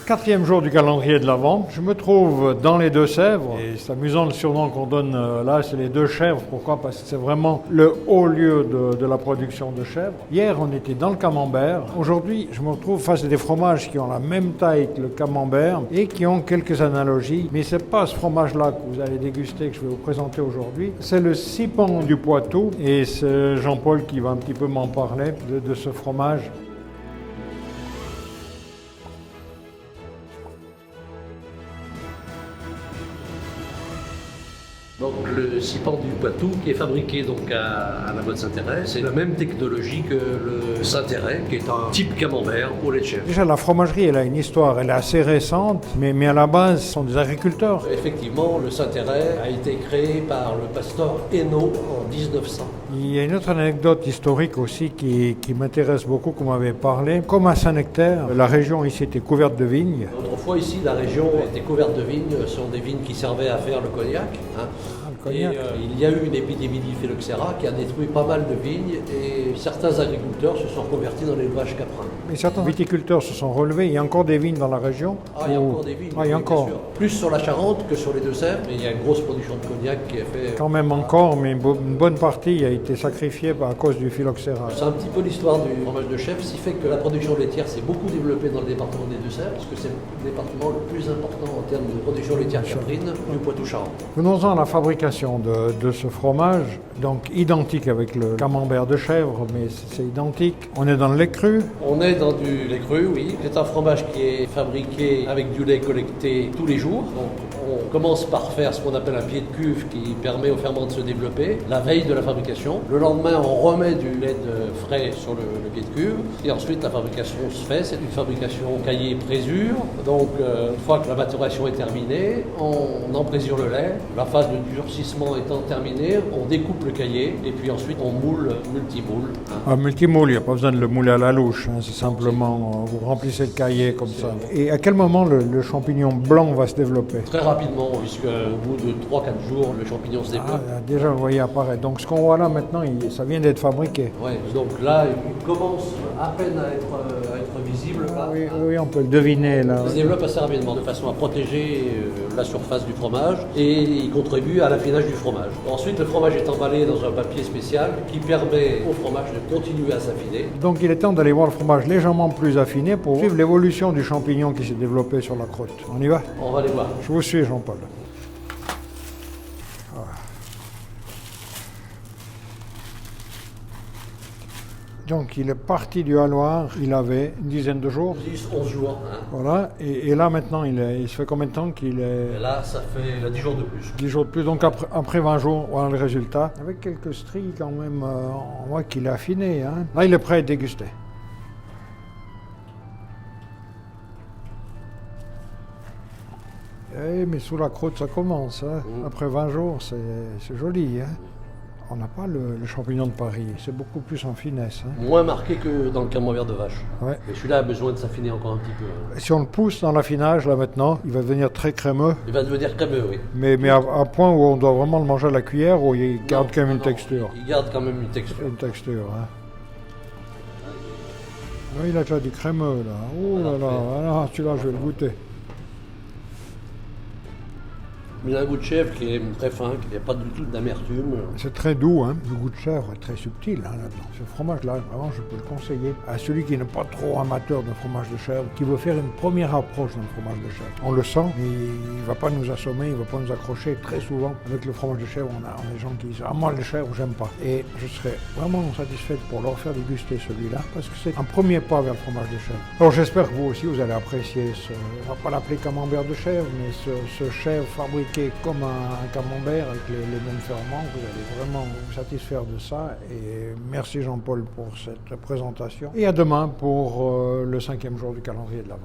4e jour du calendrier de l'Avent. Je me trouve dans les Deux-Sèvres et c'est amusant le surnom qu'on donne là, c'est les Deux Chèvres. Pourquoi? Parce que c'est vraiment le haut lieu de la production de chèvres. Hier, on était dans le camembert. Aujourd'hui, je me retrouve face à des fromages qui ont la même taille que le camembert et qui ont quelques analogies. Mais c'est pas ce fromage-là que vous allez déguster que je vais vous présenter aujourd'hui. C'est le Sipon du Poitou et c'est Jean-Paul qui va un petit peu m'en parler de ce fromage. Donc le Sipon du Poitou qui est fabriqué donc à la Motte Saint-Héret, c'est la même technologie que le Saint-Héret qui est un type camembert au lait de chèvre. Déjà la fromagerie elle a une histoire, elle est assez récente, mais à la base ce sont des agriculteurs. Effectivement, le Saint-Héret a été créé par le pasteur Hainaut en 1900. Il y a une autre anecdote historique aussi qui m'intéresse beaucoup, qu'on m'avait parlé. Comme à Saint-Nectaire, la région ici était couverte de vignes. Autrefois ici, la région était couverte de vignes. Ce sont des vignes qui servaient à faire le cognac. Et il y a eu une épidémie d'Iphyloxéra qui a détruit pas mal de vignes et certains agriculteurs se sont convertis dans l'élevage caprin. Mais certains viticulteurs se sont relevés. Il y a encore des vignes dans la région? Il y a encore des vignes, il y a encore. Bien sûr. Plus sur la Charente que sur les Deux-Sèvres, mais il y a une grosse production de cognac qui est faite. Quand même encore, mais une bonne partie a été sacrifiée à cause du phylloxéra. C'est un petit peu l'histoire du fromage de chèvre, ce qui fait que la production laitière s'est beaucoup développée dans le département des Deux-Sèvres, parce que c'est le département le plus important en termes de production laitière caprine du Poitou-Charentes. Venons-en à la fabrication de ce fromage, donc identique avec le camembert de chèvre, mais c'est identique. On est dans le lait cru. On est dans du lait cru, oui. C'est un fromage qui est fabriqué avec du lait collecté tous les jours. Donc, on commence par faire ce qu'on appelle un pied de cuve qui permet au ferment de se développer la veille de la fabrication. Le lendemain, on remet du lait de frais sur le pied de cuve. Et ensuite, la fabrication se fait. C'est une fabrication caillée présure. Donc, une fois que la maturation est terminée, on emprésure le lait. La phase de durcissement étant terminée, on découpe le caillé et puis ensuite on moule, multimoule. Multimoule, il n'y a pas besoin de le mouler à la louche. C'est simplement, vous remplissez le cahier comme ça. Et à quel moment le champignon blanc va se développer? Très rapidement, puisque au bout de 3-4 jours, le champignon se développe. Déjà, vous voyez apparaître. Donc ce qu'on voit là maintenant, ça vient d'être fabriqué. Oui, donc là, il commence à peine à être visible. Oui, on peut le deviner là. Il se développe assez rapidement, de façon à protéger la surface du fromage et il contribue à l'affinage du fromage. Ensuite, le fromage est emballé dans un papier spécial qui permet au fromage de continuer à s'affiner. Donc il est temps d'aller voir le fromage légèrement plus affiné pour suivre l'évolution du champignon qui s'est développé sur la croûte. On y va? On va aller voir. Je vous suis, Jean-Paul. Donc il est parti du haloir, il avait une dizaine de jours. 10-11 jours. Voilà, et là maintenant, il se fait combien de temps qu'il est... Et là, ça fait 10 jours de plus. 10 jours de plus, donc après 20 jours, voilà le résultat. Avec quelques stries quand même, on voit qu'il est affiné. Là, il est prêt à être dégusté. Mais sous la croûte, ça commence. Après 20 jours, c'est joli. On n'a pas le champignon de Paris, c'est beaucoup plus en finesse. Moins marqué que dans le camembert de vache. Ouais. Mais celui-là a besoin de s'affiner encore un petit peu. Si on le pousse dans l'affinage, là maintenant, il va devenir très crémeux. Il va devenir crémeux, oui. Mais à point où on doit vraiment le manger à la cuillère, où il garde quand même une texture. Il garde quand même une texture. Une texture, Oui, il a déjà du crémeux, là. Oh là là, celui-là, je vais le goûter. Il a un goût de chèvre qui est très fin, qui n'a pas du tout d'amertume. C'est très doux, le goût de chèvre est très subtil là-dedans. Ce fromage-là, vraiment, je peux le conseiller à celui qui n'est pas trop amateur de fromage de chèvre, qui veut faire une première approche d'un fromage de chèvre. On le sent, mais il ne va pas nous assommer, il ne va pas nous accrocher. Très souvent, avec le fromage de chèvre, on a des gens qui disent « Ah, moi, le chèvre, j'aime pas ». Et je serais vraiment satisfait pour leur faire déguster celui-là, parce que c'est un premier pas vers le fromage de chèvre. Alors j'espère que vous aussi, vous allez apprécier on va pas l'appeler camembert de chèvre, mais ce chèvre fabriqué comme un camembert avec les mêmes ferments, vous allez vraiment vous satisfaire de ça. Et merci Jean-Paul pour cette présentation. Et à demain pour le 5e jour du calendrier de l'Avent.